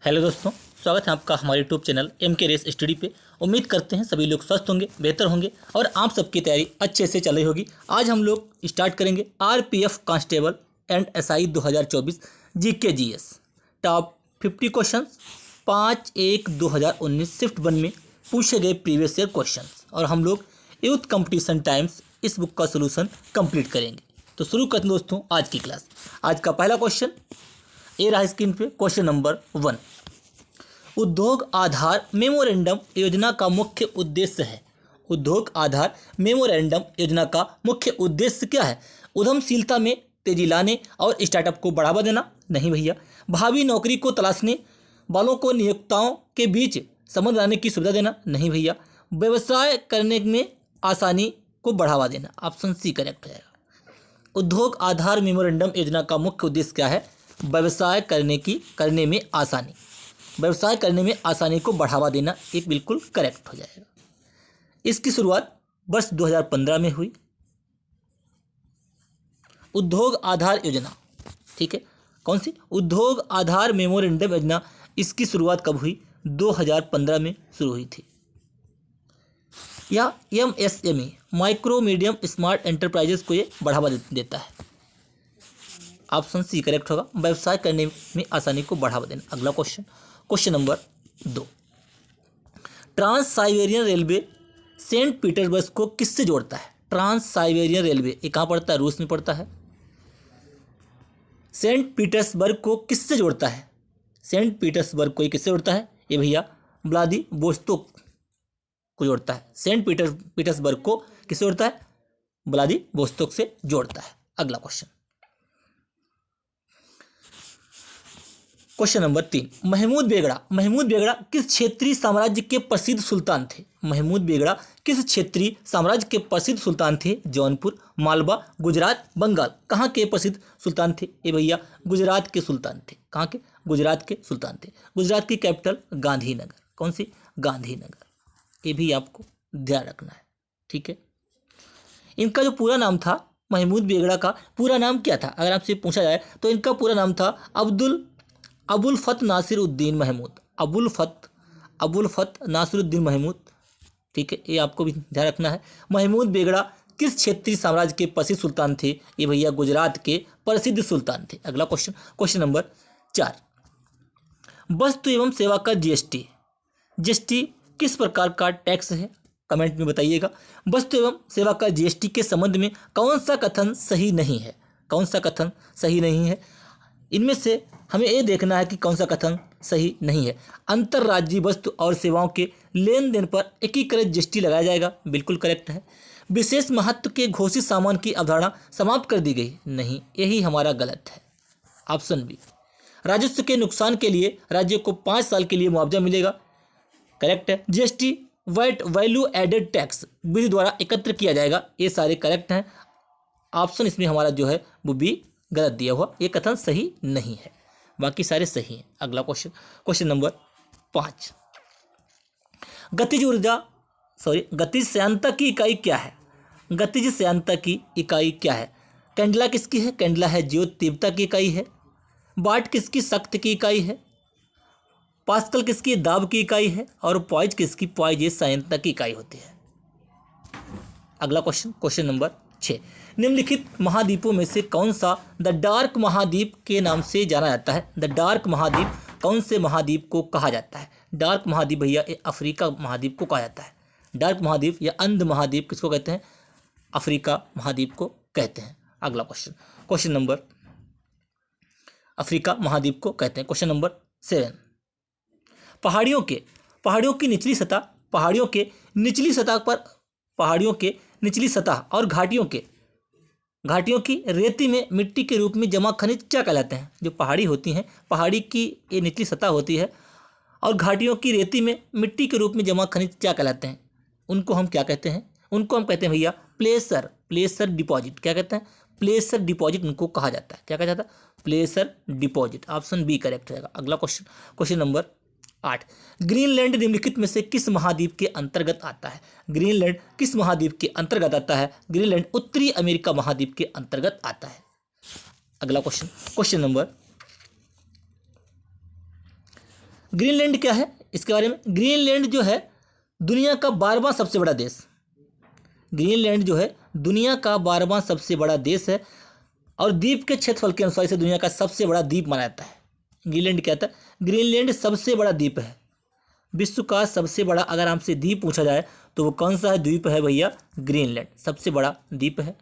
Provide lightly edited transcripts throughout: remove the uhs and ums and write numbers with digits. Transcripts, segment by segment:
Hello दोस्तों, स्वागत है आपका हमारे यूट्यूब चैनल एम के रेस स्टडी पे। उम्मीद करते हैं सभी लोग स्वस्थ होंगे, बेहतर होंगे और आप सबकी तैयारी अच्छे से चल रही होगी। आज हम लोग स्टार्ट करेंगे RPF constable and SI 2024 GK GS top 50 question 5/1/2019 shift 1 में पूछे गए प्रीवियस ईयर क्वेश्चन और हम लोग यूथ कंपटीशन टाइम्स इस बुक का सोल्यूशन कंप्लीट करेंगे। तो शुरू करते हैं दोस्तों आज की क्लास। आज का पहला क्वेश्चन ये रहा स्क्रीन पे, क्वेश्चन नंबर 1। उद्योग आधार मेमोरेंडम योजना का मुख्य उद्देश्य है। उद्योग आधार मेमोरेंडम योजना का मुख्य उद्देश्य क्या है? उद्यमशीलता में तेजी लाने और स्टार्टअप को बढ़ावा देना? नहीं भैया। भावी नौकरी को तलाशने वालों को नियोक्ताओं के बीच समझ बनाने की सुविधा देना? नहीं भैया। व्यवसाय करने में आसानी को बढ़ावा देना? ऑप्शन सी करेक्ट है। उद्योग आधार मेमोरेंडम योजना का मुख्य उद्देश्य क्या है? व्यवसाय करने में आसानी, व्यवसाय करने में आसानी को बढ़ावा देना, एक बिल्कुल करेक्ट हो जाएगा। इसकी शुरुआत वर्ष 2015 में हुई। उद्योग आधार योजना, ठीक है, कौन सी? उद्योग आधार मेमोरेंडम योजना, इसकी शुरुआत कब हुई? 2015 में शुरू हुई थी। या MSME micro medium smart enterprises को ये बढ़ावा देता है। ऑप्शन सी करेक्ट होगा, व्यवसाय करने में आसानी को बढ़ावा देना। अगला question, question number 2। Trans Siberian railway Saint Petersburg को किससे जोड़ता है? ट्रांस साइबेरियन रेलवे ये कहाँ पड़ता है? रूस में पड़ता है। सेंट पीटर्सबर्ग को किससे जोड़ता है? सेंट पीटर्सबर्ग को ये किससे जोड़ता है? ये भैया व्लादिवोस्तोक को जोड़ता है। सेंट पीटर्सबर्ग को किससे जोड़ता है? व्लादिवोस्तोक से जोड़ता है। अगला question, question number 3। Mahmud Begada किस क्षेत्रीय साम्राज्य के प्रसिद्ध सुल्तान थे? महमूद बेगड़ा किस क्षेत्रीय साम्राज्य के प्रसिद्ध सुल्तान थे? जौनपुर, मालवा, गुजरात, बंगाल। कहाँ के प्रसिद्ध सुल्तान थे? ये भैया गुजरात के सुल्तान थे। कहाँ के? गुजरात के सुल्तान थे। गुजरात की कैपिटल गांधीनगर। कौन सी? गांधीनगर। ये भी आपको ध्यान रखना है, ठीक है। इनका जो पूरा नाम था, महमूद बेगड़ा का पूरा नाम क्या था? अगर आपसे पूछा जाए तो इनका पूरा नाम था अबुल फत नासिरुद्दीन महमूद। अबुल फत नासिरुद्दीन महमूद, ठीक है, ये आपको भी ध्यान रखना है। महमूद बेगड़ा किस क्षेत्रीय साम्राज्य के प्रसिद्ध सुल्तान थे? ये भैया गुजरात के प्रसिद्ध सुल्तान थे। अगला क्वेश्चन, क्वेश्चन नंबर 4। वस्तु एवं सेवा का जीएसटी किस प्रकार का टैक्स है? कमेंट में बताइएगा। वस्तु एवं सेवा का जीएसटी के संबंध में कौन सा कथन सही नहीं है? कौन सा कथन सही नहीं है? इनमें से हमें ये देखना है कि कौन सा कथन सही नहीं है। अंतर्राज्यीय वस्तु और सेवाओं के लेन देन पर एकीकृत जीएसटी लगाया जाएगा, बिल्कुल करेक्ट है। विशेष महत्व के घोषित सामान की अवधारणा समाप्त कर दी गई, नहीं, यही हमारा गलत है। Option B. राजस्व के नुकसान के लिए राज्य को 5 साल के लिए मुआवजा मिलेगा, करेक्ट है। GST VAT value added tax विधि द्वारा एकत्र किया जाएगा, ये सारे करेक्ट हैं। ऑप्शन इसमें हमारा जो है वो बी गलत दिया हुआ, ये कथन सही नहीं है, बाकी सारे सही हैं। अगला क्वेश्चन, क्वेश्चन नंबर 5। गतिज श्यानता की इकाई क्या है? गतिज श्यानता की इकाई क्या है? कैंडला किसकी है? कैंडला है ज्योत तीव्रता की इकाई है। वाट किसकी? शक्ति की इकाई है। पास्कल किसकी? दाब की इकाई है। और पॉइज किसकी? पॉइज ये श्यानता की इकाई होती है। अगला क्वेश्चन, क्वेश्चन नंबर 6। निम्नलिखित महाद्वीपों में से कौन सा द डार्क महाद्वीप के नाम से जाना जाता है? द डार्क महाद्वीप कौन से महाद्वीप को कहा जाता है? डार्क महाद्वीप भैया ये अफ्रीका महाद्वीप को कहा जाता है। डार्क महाद्वीप या अंध महाद्वीप किसको कहते हैं? अफ्रीका महाद्वीप को कहते हैं। अगला क्वेश्चन, क्वेश्चन नंबर, अफ्रीका महाद्वीप को कहते हैं। Question number 7। पहाड़ियों की निचली सतह और घाटियों की रेती में मिट्टी के रूप में जमा खनिज क्या कहलाते हैं? जो पहाड़ी होती हैं, पहाड़ी की ये निचली सतह होती है और घाटियों की रेती में मिट्टी के रूप में जमा खनिज क्या कहलाते हैं? उनको हम क्या कहते हैं? उनको हम कहते हैं भैया प्लेसर डिपॉजिट। क्या कहते हैं? प्लेसर डिपॉजिट उनको कहा जाता है। क्या कहा जाता है? प्लेसर डिपॉजिट। ऑप्शन बी करेक्ट रहेगा। अगला क्वेश्चन, क्वेश्चन नंबर 8। ग्रीनलैंड निम्नलिखित में से किस महाद्वीप के अंतर्गत आता है? ग्रीनलैंड किस महाद्वीप के अंतर्गत आता है? ग्रीनलैंड उत्तरी अमेरिका महाद्वीप के अंतर्गत आता है। अगला क्वेश्चन, क्वेश्चन नंबर ग्रीनलैंड क्या है इसके बारे में? ग्रीनलैंड जो है दुनिया का 12वां सबसे बड़ा देश। ग्रीनलैंड जो है दुनिया का 12वां सबसे बड़ा देश है और द्वीप के क्षेत्रफल के अनुसार इसे दुनिया का सबसे बड़ा द्वीप माना जाता है। ग्रीनलैंड क्या था? ग्रीनलैंड सबसे बड़ा द्वीप है। विश्व का सबसे बड़ा अगर हमसे द्वीप पूछा जाए तो वो कौन सा है द्वीप है भैया? ग्रीनलैंड सबसे बड़ा द्वीप है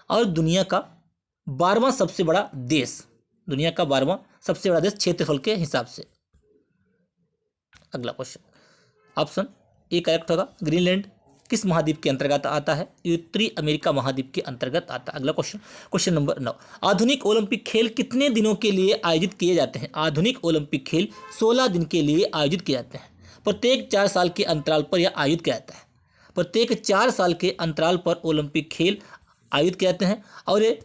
और दुनिया का 12वां सबसे बड़ा देश, दुनिया का 12वां सबसे बड़ा देश क्षेत्रफल के हिसाब से। अगला क्वेश्चन, ऑप्शन ए करेक्ट होगा। ग्रीनलैंड किस महाद्वीप के अंतर्गत आता है? उत्तरी अमेरिका महाद्वीप के अंतर्गत आता है। अगला क्वेश्चन, क्वेश्चन नंबर 9, आधुनिक ओलंपिक खेल कितने दिनों के लिए आयोजित किए जाते हैं? आधुनिक ओलंपिक खेल 16 दिन के लिए आयोजित किए जाते हैं। प्रत्येक 4 साल के अंतराल पर यह आयोजित किया जाता है। प्रत्येक 4 साल के अंतराल पर ओलंपिक खेल आयोजित किए जाते हैं और ये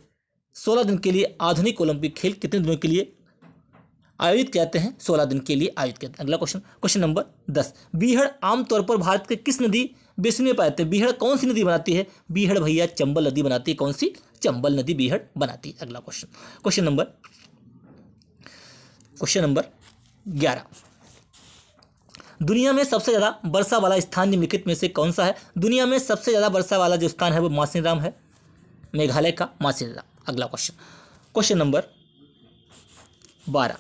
16 दिन के लिए आधुनिक ओलंपिक खेल कितने दिनों के लिए आयोजित किए जाते हैं? 16 दिन के लिए आयोजित किए जाते हैं। अगला क्वेश्चन, क्वेश्चन नंबर 10, बीहड़ आमतौर पर भारत के किस नदी बेसिन में पाए जाते हैं? बीहड़ कौन सी नदी बनाती है? बीहड़ भैया चंबल नदी बनाती है। कौन सी? चंबल नदी बीहड़ बनाती है। अगला क्वेश्चन, क्वेश्चन नंबर 11, दुनिया में सबसे ज़्यादा वर्षा वाला स्थान निम्नलिखित में से कौन सा है? दुनिया में सबसे ज़्यादा वर्षा वाला जो स्थान है वो मासिनराम है, मेघालय का मासिनराम। अगला क्वेश्चन, क्वेश्चन नंबर 12,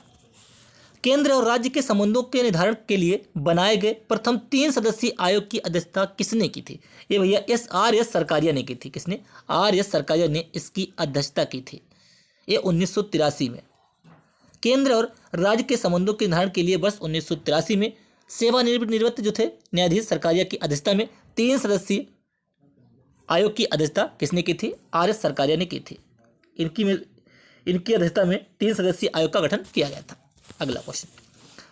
केंद्र और राज्य के संबंधों के निर्धारण के लिए बनाए गए प्रथम 3 सदस्यीय आयोग की अध्यक्षता किसने की थी? ये भैया आर एस सरकारिया ने की थी। किसने? आर एस सरकारिया ने इसकी अध्यक्षता की थी। ये 1983 में। केंद्र और राज्य के संबंधों के निर्धारण के लिए वर्ष 1983 में सेवानिवृत्त जो थे न्यायाधीश सरकारिया की अध्यक्षता में 3 सदस्यीय आयोग की अध्यक्षता किसने की थी? आर एस सरकारिया ने की थी। इनकी अध्यक्षता में 3 सदस्यीय आयोग का गठन किया गया था। अगला क्वेश्चन,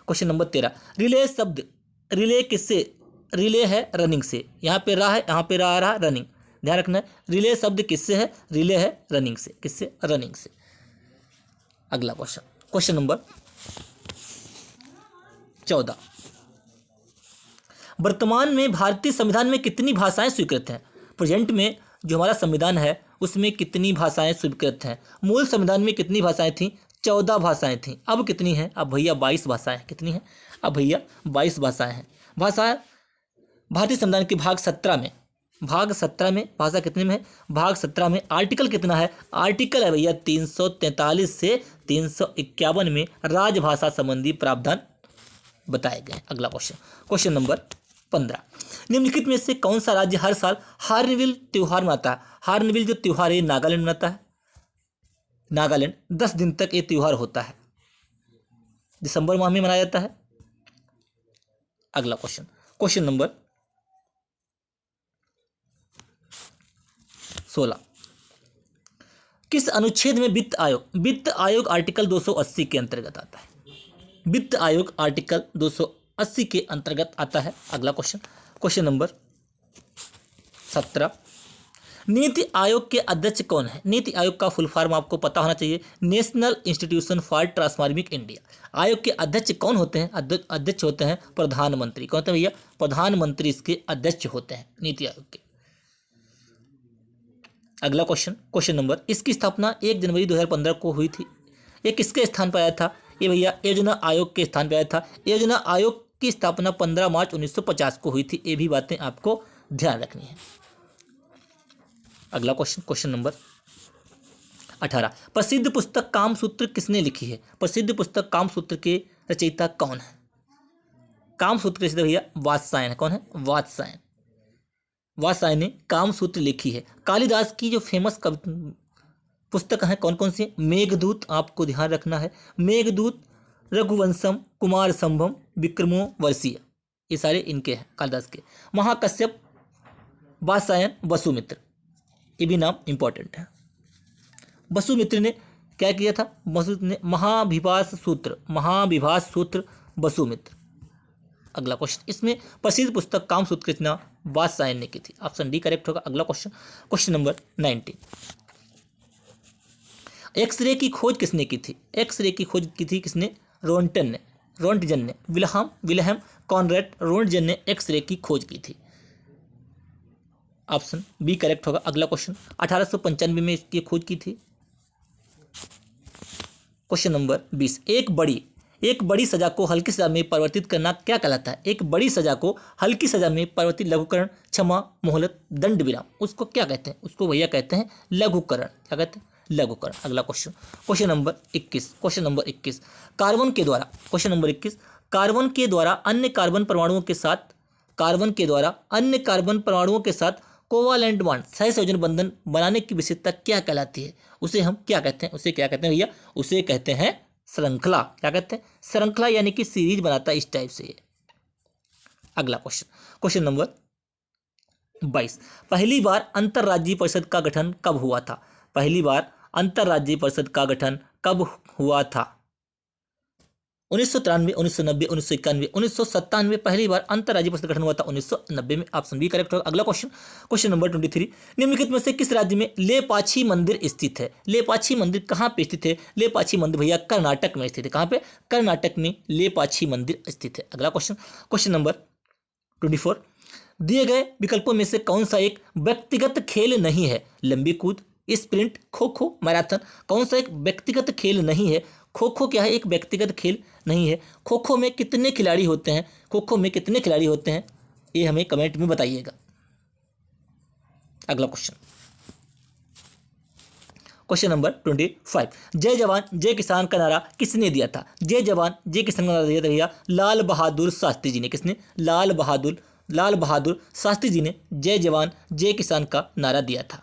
क्वेश्चन नंबर 13, रिले शब्द, रिले किससे? रिले है रनिंग से। यहाँ पे रहा है, यहाँ पे रहा रनिंग, ध्यान रखना है। रिले शब्द किससे है? रिले है रनिंग से। किससे? रनिंग से। अगला क्वेश्चन, क्वेश्चन नंबर 14, वर्तमान में भारतीय संविधान में कितनी भाषाएं स्वीकृत हैं? प्रेजेंट में जो हमारा संविधान है उसमें कितनी भाषाएं स्वीकृत हैं? मूल संविधान में कितनी भाषाएं थीं? 14 भाषाएं थीं। अब कितनी हैं? अब भैया 22 भाषाएं। कितनी हैं? अब भैया 22 भाषाएं हैं। भाषा भारतीय संविधान के भाग 17 में, भाग 17 में भाषा कितने में है? भाग 17 में आर्टिकल कितना है? आर्टिकल है भैया 343 से 351 में राजभाषा संबंधी प्रावधान बताए गए। अगला क्वेश्चन, क्वेश्चन नंबर 15, निम्नलिखित में से कौन सा राज्य हर साल हार्नबिल त्योहार मनाता है? हार्नबिल जो त्योहार है नागालैंड मनाता है। नागालैंड 10 दिन तक ये त्योहार होता है, दिसंबर माह में मनाया जाता है। अगला क्वेश्चन, क्वेश्चन नंबर 16, किस अनुच्छेद में वित्त आयोग आर्टिकल 280 के अंतर्गत आता है? वित्त आयोग आर्टिकल 280 के अंतर्गत आता है। अगला question, question number 17, NITI Aayog के अध्यक्ष कौन है? नीति आयोग का फुल फॉर्म आपको पता होना चाहिए, national institution for transforming India. आयोग के अध्यक्ष कौन होते हैं? अध्यक्ष होते हैं प्रधानमंत्री। कौन होते हैं भैया? प्रधानमंत्री इसके अध्यक्ष होते हैं नीति आयोग के। अगला क्वेश्चन, क्वेश्चन नंबर, इसकी स्थापना 1 जनवरी 2015 को हुई थी। ये किसके स्थान पर आया था? ये भैया योजना आयोग के स्थान पर आया था। योजना आयोग की स्थापना 15 मार्च 1950 को हुई थी। ये भी बातें आपको ध्यान रखनी है। अगला क्वेश्चन, क्वेश्चन नंबर 18, प्रसिद्ध पुस्तक कामसूत्र किसने लिखी है? प्रसिद्ध पुस्तक कामसूत्र के रचयिता कौन है? कामसूत्र रचयिता भैया वात्स्यायन। कौन है? वात्स्यायन। वात्स्यायन ने कामसूत्र लिखी है। कालिदास की जो फेमस पुस्तक हैं कौन कौन सी? मेघदूत, आपको ध्यान रखना है, मेघदूत, रघुवंशम, कुमार संभव, विक्रमो वर्षीय, ये सारे इनके हैं कालिदास के। महाकश्यप, वात्स्यायन, वसुमित्र, ये भी नाम इंपॉर्टेंट है। वसुमित्र ने क्या किया था? वसुमित्र ने महाभिभाष सूत्र वसुमित्र। अगला क्वेश्चन, इसमें प्रसिद्ध पुस्तक कामसूत्र की रचना वात्स्यायन ने की थी। ऑप्शन डी करेक्ट होगा। अगला क्वेश्चन, क्वेश्चन नंबर 19, एक्सरे की खोज किसने की थी? एक्सरे की खोज की थी किसने? रोंटजन ने। विल्हेम कॉनरेड रोंटजन ने एक्सरे की खोज की थी। ऑप्शन बी करेक्ट होगा। अगला क्वेश्चन, 1895 में इसकी खोज की थी। क्वेश्चन नंबर 20, एक बड़ी सजा को हल्की सजा में परिवर्तित करना क्या कहलाता है? एक बड़ी सजा को हल्की सजा में परिवर्तित लघुकरण, क्षमा, मोहलत, दंड विराम, उसको क्या कहते हैं? उसको भैया कहते हैं लघुकरण। क्या कहते हैं? लघुकरण। अगला क्वेश्चन, क्वेश्चन नंबर 21, कार्बन के द्वारा, क्वेश्चन नंबर 21, कार्बन के द्वारा अन्य कार्बन परमाणुओं के साथ कोवालेंट बॉन्ड, सहसंयोजन बंधन बनाने की विशेषता क्या कहलाती है? उसे हम क्या कहते हैं? उसे क्या कहते हैं भैया? उसे कहते हैं श्रृंखला। क्या कहते हैं? श्रृंखला, यानी कि सीरीज बनाता है इस टाइप से। अगला क्वेश्चन, क्वेश्चन नंबर 22, पहली बार अंतर्राज्यीय परिषद का गठन कब हुआ था? पहली बार अंतर्राज्यीय परिषद का गठन कब हुआ था? 1993, 1990, 1991, 1997। पहली बार अंतर्राज्यीय परिषद गठन हुआ था 1990 में। ऑप्शन बी करेक्ट होगा। अगला क्वेश्चन, क्वेश्चन नंबर 23, निम्नलिखित में से किस राज्य में लेपाक्षी मंदिर स्थित है? लेपाक्षी मंदिर कहाँ पे स्थित है? लेपाक्षी मंदिर भैया कर्नाटक में स्थित है। कहाँ पे? कर्नाटक में लेपाक्षी मंदिर स्थित है। अगला क्वेश्चन, क्वेश्चन नंबर 24, दिए गए विकल्पों में से कौन सा एक व्यक्तिगत खेल नहीं है? लंबी कूद, स्प्रिंट, खो खो, मैराथन। कौन सा एक व्यक्तिगत खेल नहीं है? खो खो क्या है? एक व्यक्तिगत खेल नहीं है। खो खो में कितने खिलाड़ी होते हैं? खो खो में कितने खिलाड़ी होते हैं? ये हमें कमेंट में बताइएगा। अगला क्वेश्चन, क्वेश्चन नंबर 25, जय जवान जय किसान का नारा किसने दिया था? जय जवान जय किसान का नारा दिया था भैया लाल बहादुर शास्त्री जी ने। किसने? लाल बहादुर शास्त्री जी ने जय जवान जय किसान का नारा दिया था।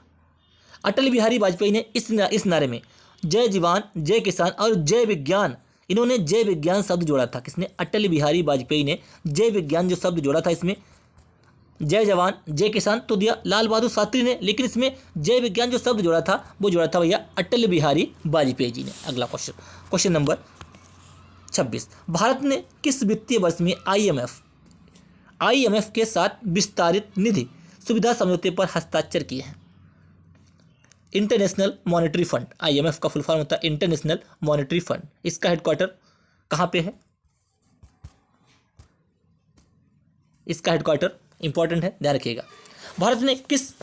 अटल बिहारी वाजपेयी ने इस नारे में जय जवान जय किसान और जय विज्ञान, इन्होंने जय विज्ञान शब्द जोड़ा था। किसने? अटल बिहारी वाजपेयी ने जय विज्ञान जो शब्द जोड़ा था, इसमें जय जवान जय किसान तो दिया लाल बहादुर शास्त्री ने, लेकिन इसमें जय विज्ञान जो शब्द जोड़ा था वो जोड़ा था भैया अटल बिहारी वाजपेयी जी ने। अगला क्वेश्चन, क्वेश्चन नंबर 26, भारत ने किस वित्तीय वर्ष में IMF के साथ विस्तारित निधि सुविधा समझौते पर हस्ताक्षर किए हैं? इंटरनेशनल मॉनेटरी फंड, IMF का फुल फॉर्म होता है इंटरनेशनल मॉनेटरी फंड। इसका हेडक्वार्टर कहाँ पे है? इसका हेडक्वार्टर इंपॉर्टेंट है, ध्यान रखिएगा। भारत ने किस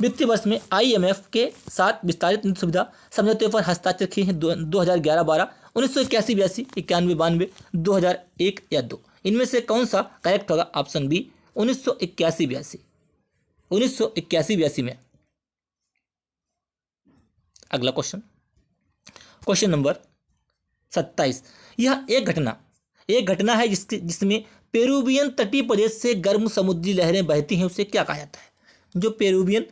वित्तीय वर्ष में IMF के साथ विस्तारित निधि सुविधा समझौते पर हस्ताक्षर किए हैं? 2011-12, 1981-82, 91-92, 2001 या 2। इनमें से कौन सा करेक्ट होगा? ऑप्शन बी 1981-82, 1981-82 में। अगला क्वेश्चन, क्वेश्चन नंबर 27, यह एक घटना है जिसमें पेरुवियन तटीय प्रदेश से गर्म समुद्री लहरें बहती हैं, उसे क्या कहा जाता है? जो पेरुवियन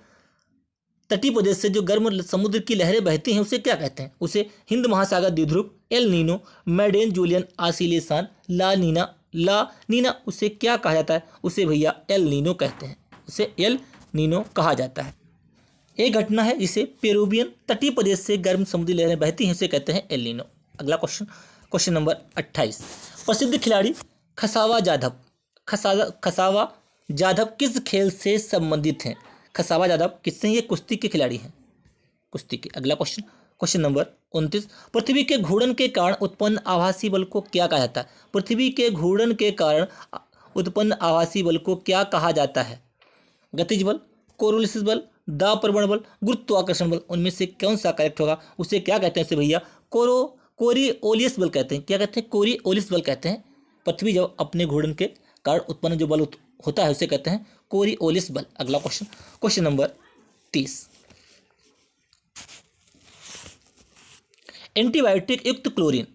तटीय प्रदेश से जो गर्म समुद्र की लहरें बहती हैं उसे क्या कहते हैं? उसे हिंद महासागर द्विध्रुव, एल नीनो, मैडेन जूलियन आसिलेशन, ला नीना, उसे क्या कहा जाता है? उसे भैया एल नीनो कहते हैं, उसे एल नीनो कहा जाता है। एक घटना है जिसे पेरुवियन तटीय प्रदेश से गर्म समुद्री लहरें बहती हैं, उसे कहते हैं एल नीनो। अगला क्वेश्चन, क्वेश्चन नंबर 28, प्रसिद्ध खिलाड़ी खसावा जाधव किस खेल से संबंधित हैं? खसावा जाधव किससे? ये कुश्ती के खिलाड़ी हैं, कुश्ती के। अगला क्वेश्चन, क्वेश्चन नंबर 29, पृथ्वी के घूर्णन के कारण उत्पन्न आभासी बल को क्या कहा जाता है? पृथ्वी के घूर्णन के कारण उत्पन्न आभासी बल को क्या कहा जाता है? गतिज बल, कोरोलिसिस बल, दाब प्रवण बल, गुरुत्वाकर्षण बल। उनमें से कौन सा करेक्ट होगा? उसे क्या कहते हैं? इसे भैया कोरिओलिस बल कहते हैं। क्या कहते हैं? कोरिओलिस बल कहते हैं। पृथ्वी जब अपने घूर्णन के कारण उत्पन्न जो बल होता है उसे कहते हैं कोरिओलिस बल। अगला क्वेश्चन, क्वेश्चन नंबर 30, एंटीबायोटिक युक्त क्लोरीन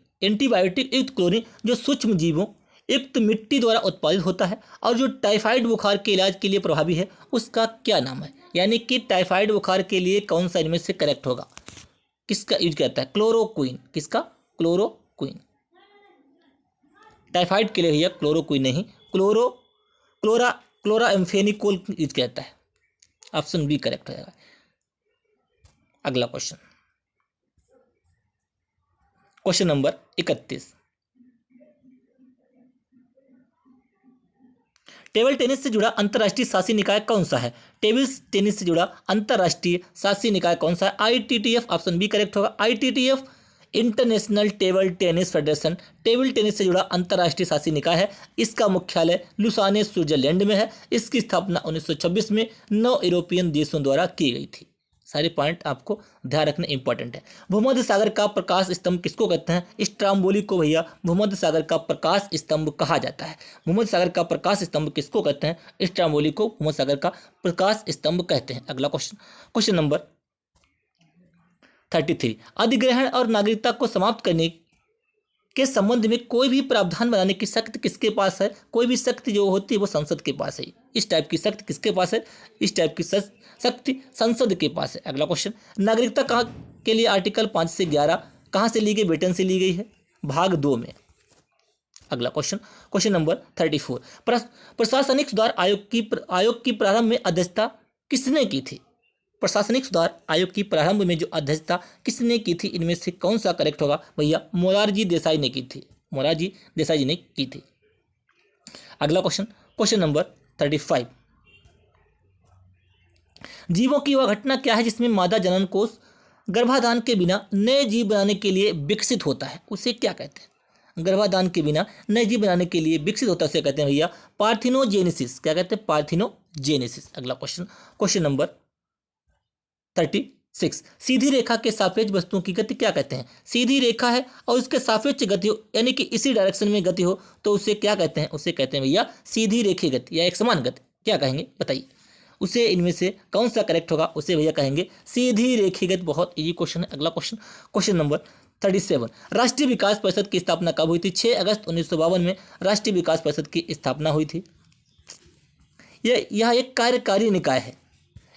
जो सूक्ष्म जीवों युक्त मिट्टी द्वारा उत्पादित होता है और जो टाइफाइड बुखार के इलाज के लिए प्रभावी है, उसका क्या नाम है? यानी कि टाइफाइड बुखार के लिए कौन सा इनमें से करेक्ट होगा? किसका यूज करता है? क्लोरोक्विन। किसका? क्लोरोक्विन। टाइफाइड के लिए भैया क्लोरोक्विन नहीं, क्लोराम्फेनिकोल यूज करता है। ऑप्शन बी करेक्ट हो जाएगा। अगला question, question number 31, table tennis से जुड़ा अंतर्राष्ट्रीय शासी निकाय कौन सा है? टेबल टेनिस से जुड़ा अंतर्राष्ट्रीय शासी निकाय कौन सा है? ITTF। ऑप्शन बी करेक्ट होगा। ITTF international table tennis federation table tennis से जुड़ा अंतर्राष्ट्रीय शासी निकाय है। इसका मुख्यालय लुसाने स्विट्जरलैंड में है। इसकी स्थापना 1926 में 9 यूरोपियन देशों द्वारा की गई थी। सारे पॉइंट आपको ध्यान रखना इंपॉर्टेंट है। भूमध्य सागर का प्रकाश स्तंभ किसको कहते हैं? स्ट्राम्बोली को भैया भूमध्य सागर का प्रकाश स्तंभ कहा जाता है। भूमध्य सागर का प्रकाश स्तंभ किसको कहते हैं? स्ट्राम्बोली को भूमध्य सागर का प्रकाश स्तंभ कहते हैं। अगला क्वेश्चन, क्वेश्चन नंबर 33, अधिग्रहण और नागरिकता को समाप्त करने के संबंध में कोई भी प्रावधान बनाने की शक्ति किसके पास है? कोई भी शक्ति जो होती है वो संसद के पास है। इस टाइप की शक्ति किसके पास है? इस टाइप की शक्ति संसद के पास है। अगला क्वेश्चन, नागरिकता कहाँ के लिए आर्टिकल 5 से 11 कहाँ से ली गई? ब्रिटेन से ली गई है, भाग 2 में। अगला क्वेश्चन, क्वेश्चन नंबर 34, प्रशासनिक सुधार आयोग की प्रारंभ में अध्यक्षता किसने की थी? प्रशासनिक सुधार आयोग की प्रारंभ में जो अध्यक्षता किसने की थी? इनमें से कौन सा करेक्ट होगा? भैया मोरारजी देसाई ने की थी, मोरारजी देसाई जी ने की थी। अगला क्वेश्चन, क्वेश्चन नंबर 35, जीवों की वह घटना क्या है जिसमें मादा जनन कोष गर्भाधान के बिना नए जीव बनाने के लिए विकसित होता है? उसे क्या कहते हैं? गर्भाधान के बिना नए जीव बनाने के लिए विकसित होता है, उसे कहते हैं भैया पार्थिनोजेनेसिस। क्या कहते हैं? पार्थिनोजेनेसिस। अगला क्वेश्चन, क्वेश्चन नंबर 36, सीधी रेखा के सापेक्ष वस्तुओं की गति क्या कहते हैं? सीधी रेखा है और उसके सापेक्ष गति हो, यानी कि इसी डायरेक्शन में गति हो, तो उसे क्या कहते हैं? उसे कहते हैं भैया सीधी रेखीय गति या एक समान गति। क्या कहेंगे बताइए? उसे इनमें से कौन सा करेक्ट होगा? उसे भैया कहेंगे सीधी रेखीय गति। बहुत इजी क्वेश्चन है। अगला क्वेश्चन, क्वेश्चन नंबर 37, राष्ट्रीय विकास परिषद की स्थापना कब हुई थी? 6 अगस्त 1952 में राष्ट्रीय विकास परिषद की स्थापना हुई थी। यह एक कार्यकारी निकाय है।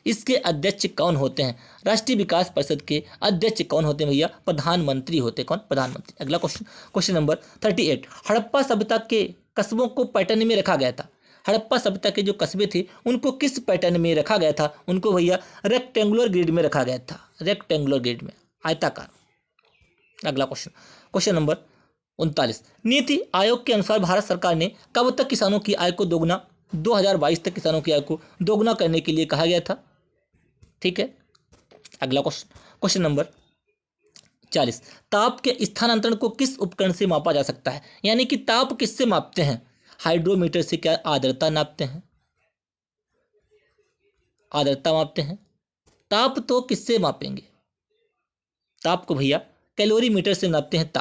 इसके अध्यक्ष कौन होते हैं? राष्ट्रीय विकास परिषद के अध्यक्ष कौन होते हैं भैया? प्रधानमंत्री होते हैं। कौन? प्रधानमंत्री। अगला क्वेश्चन, क्वेश्चन नंबर 38, हड़प्पा सभ्यता के कस्बों को पैटर्न में रखा गया था। हड़प्पा सभ्यता के जो कस्बे थे उनको किस पैटर्न में रखा गया था? उनको भैया रेक्टेंगुलर ग्रिड में रखा गया था, रेक्टेंगुलर ग्रिड में, आयताकार। अगला question, question number 39, NITI Aayog के अनुसार भारत सरकार ने कब तक किसानों की आय को दोगुना 2022 तक किसानों की आय को दोगुना करने के लिए कहा गया था। ठीक है। अगला क्वेश्चन, क्वेश्चन नंबर 40, ताप के स्थानांतरण को किस उपकरण से मापा जा सकता है? यानी कि ताप किससे मापते हैं? हाइड्रोमीटर से। क्या? आर्द्रता नापते हैं, आर्द्रता मापते हैं। ताप तो किससे मापेंगे? ताप को भैया कैलोरीमीटर से नापते हैं।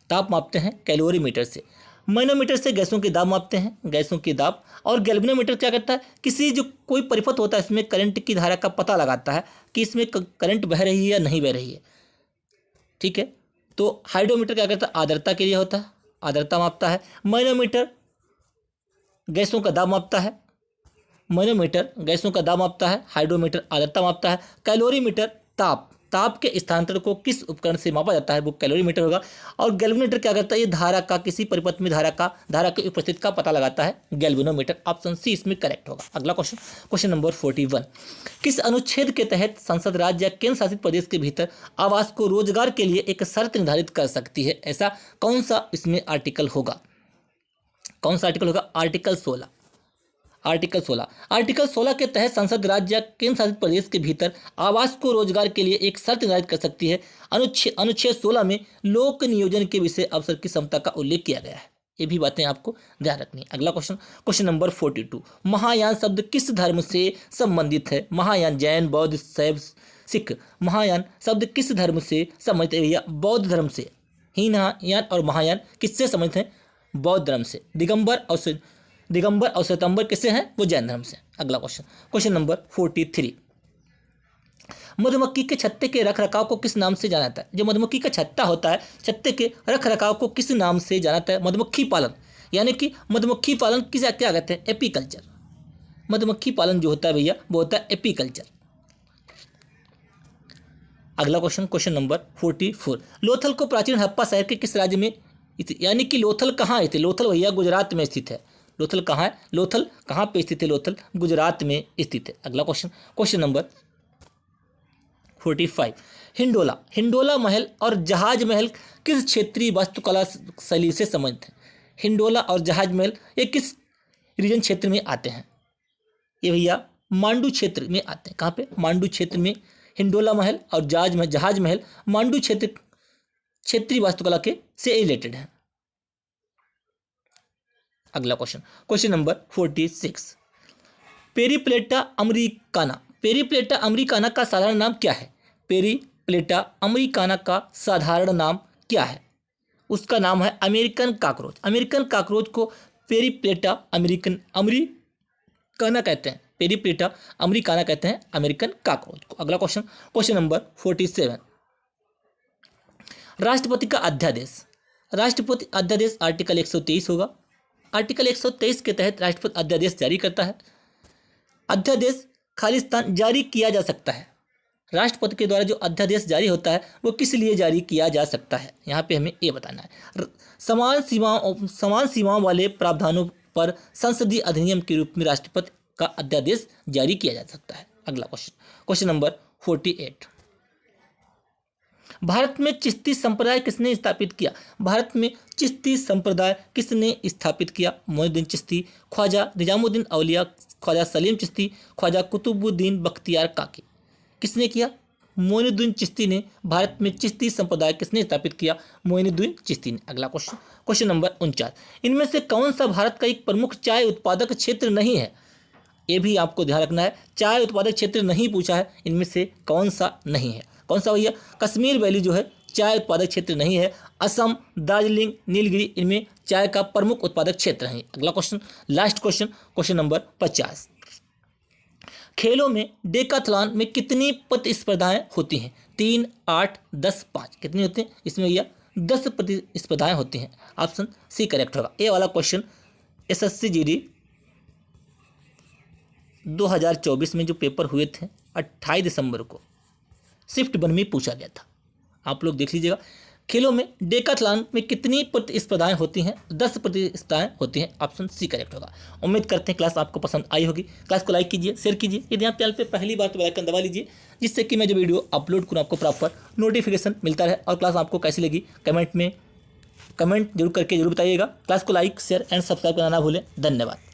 ताप मापते हैं कैलोरीमीटर से। मैनोमीटर से गैसों के दाब मापते हैं, गैसों के दाब। और गैल्वेनोमीटर क्या करता है? किसी जो कोई परिपथ होता है इसमें करंट की धारा का पता लगाता है कि इसमें करंट बह रही है या नहीं बह रही है। ठीक है। तो हाइड्रोमीटर क्या करता है? आर्द्रता के लिए होता है, आर्द्रता मापता है। मैनोमीटर गैसों का दाब मापता है, मैनोमीटर गैसों का दाब मापता है। हाइड्रोमीटर आर्द्रता मापता है। कैलोरीमीटर ताप के स्थानांतरण को किस उपकरण से मापा जाता है? वो कैलोरीमीटर होगा। और गैल्वेनोमीटर क्या करता है? ये धारा का, किसी परिपथ में धारा की उपस्थिति का पता लगाता है, गैल्वेनोमीटर। ऑप्शन सी इसमें करेक्ट होगा। अगला क्वेश्चन, क्वेश्चन नंबर 41, किस अनुच्छेद के तहत संसद राज्य या केंद्र शासित प्रदेश के भीतर आवास को रोजगार के लिए एक शर्त निर्धारित कर सकती है? ऐसा कौन सा इसमें आर्टिकल होगा? कौन सा आर्टिकल होगा? आर्टिकल 16। आर्टिकल 16 के तहत संसद राज्य या केंद्र शासित प्रदेश के भीतर आवास को रोजगार के लिए एक शर्त निर्धारित कर सकती है। अनुच्छेद 16 में लोक नियोजन के विषय अवसर की क्षमता का उल्लेख किया गया है। ये भी बातें आपको ध्यान रखनी है। अगला क्वेश्चन, क्वेश्चन नंबर 42, महायान शब्द किस धर्म से संबंधित है? महायान जैन, बौद्ध, शैव, सिख। महायान शब्द किस धर्म से संबंधित है भैया? बौद्ध धर्म से। हीनयान और महायान किससे संबंधित हैं? बौद्ध धर्म से। दिगंबर और श्वेतांबर किससे हैं? वो जैन धर्म से। अगला क्वेश्चन, क्वेश्चन नंबर 43, मधुमक्खी के छत्ते के रखरखाव को किस नाम से जाना जाता है? जो मधुमक्खी का छत्ता होता है, छत्ते के रखरखाव को किस नाम से जाना जाता है? मधुमक्खी पालन। यानी कि मधुमक्खी पालन क्या कहते हैं? एपीकल्चर। मधुमक्खी पालन जो होता है भैया वो होता है एपीकल्चर। अगला क्वेश्चन, क्वेश्चन नंबर 44, लोथल को प्राचीन हड़प्पा शहर के किस राज्य में, यानी कि लोथल कहाँ स्थित? लोथल भैया गुजरात में स्थित है। लोथल कहाँ है? लोथल कहाँ पे स्थित है? लोथल गुजरात में स्थित है। अगला क्वेश्चन, क्वेश्चन नंबर 45, हिंडोला महल और जहाज महल किस क्षेत्रीय वास्तुकला शैली से संबंधित है? हिंडोला और जहाज महल ये किस रीजन क्षेत्र में आते हैं? ये भैया मांडू क्षेत्र में आते हैं। कहाँ पे? मांडू क्षेत्र में हिंडोला महल और जहाज महल मांडू क्षेत्रीय वास्तुकला के से रिलेटेड है। अगला question, question number 46, Periplaneta americana Periplaneta americana का साधारण नाम क्या है? पेरीप्लेटा अमेरिकाना का साधारण नाम क्या है? उसका नाम है अमेरिकन काकरोच। अमेरिकन काकरोच को पेरीप्लेटा अमेरिकाना कहते हैं। पेरीप्लेटा अमेरिकाना कहते हैं अमेरिकन काकरोच को। अगला क्वेश्चन, क्वेश्चन नंबर 47। राष्ट्रपति का अध्यादेश। राष्ट्रपति अध्यादेश आर्टिकल 123 होगा। आर्टिकल 123 के तहत राष्ट्रपति अध्यादेश जारी करता है। अध्यादेश खालिस्तान जारी किया जा सकता है। राष्ट्रपति के द्वारा जो अध्यादेश जारी होता है वो किस लिए जारी किया जा सकता है, यहाँ पे हमें ये बताना है। समान सीमाओं वाले प्रावधानों पर संसदीय अधिनियम के रूप में राष्ट्रपति का अध्यादेश जारी किया जा सकता है। अगला क्वेश्चन, क्वेश्चन नंबर 48। भारत में चिश्ती संप्रदाय किसने स्थापित किया? भारत में चिश्ती संप्रदाय किसने स्थापित किया? मोइनुद्दीन चिश्ती, ख्वाजा निजामुद्दीन औलिया, ख्वाजा सलीम चिश्ती, ख्वाजा कुतुबुद्दीन बख्तियार काकी। किसने किया? मोइनुद्दीन चिश्ती ने भारत में चिश्ती संप्रदाय किसने स्थापित किया? मोइनुद्दीन चिश्ती ने। अगला क्वेश्चन, क्वेश्चन नंबर 49। इनमें से कौन सा भारत का एक प्रमुख चाय उत्पादक क्षेत्र नहीं है? ये भी आपको ध्यान रखना है, चाय उत्पादक क्षेत्र नहीं पूछा है, इनमें से कौन सा नहीं है? कौन सा भैया? कश्मीर वैली जो है चाय उत्पादक क्षेत्र नहीं है। असम, दार्जिलिंग, नीलगिरी इनमें चाय का प्रमुख उत्पादक क्षेत्र है। अगला question, last question, question number 50। खेलों में डेकाथलॉन में कितनी प्रतिस्पर्धाएं होती हैं? 3, 8, 10, 5। कितनी होती हैं? इसमें भैया 10 प्रतिस्पर्धाएं होती हैं। ऑप्शन सी करेक्ट होगा। ये वाला क्वेश्चन एसएससी जीडी 2024 में जो पेपर हुए थे 28 दिसंबर को शिफ्ट 1 में पूछा गया था। आप लोग देख लीजिएगा। खेलों में डेकाथलॉन में कितनी प्रतिस्पर्धाएं होती हैं? 10 प्रतिस्पर्धाएं होती हैं। ऑप्शन सी करेक्ट होगा। उम्मीद करते हैं क्लास आपको पसंद आई होगी। क्लास को लाइक कीजिए, शेयर कीजिए। यदि आप चैनल पे पहली बार तो बेल आइकन दबा लीजिए, जिससे कि मैं जो वीडियो अपलोड करूँ आपको प्रॉपर नोटिफिकेशन मिलता रहे। और क्लास आपको कैसी लगी कमेंट जरूर करके जरूर बताइएगा। क्लास को लाइक, शेयर एंड सब्सक्राइब करना ना भूलें। धन्यवाद।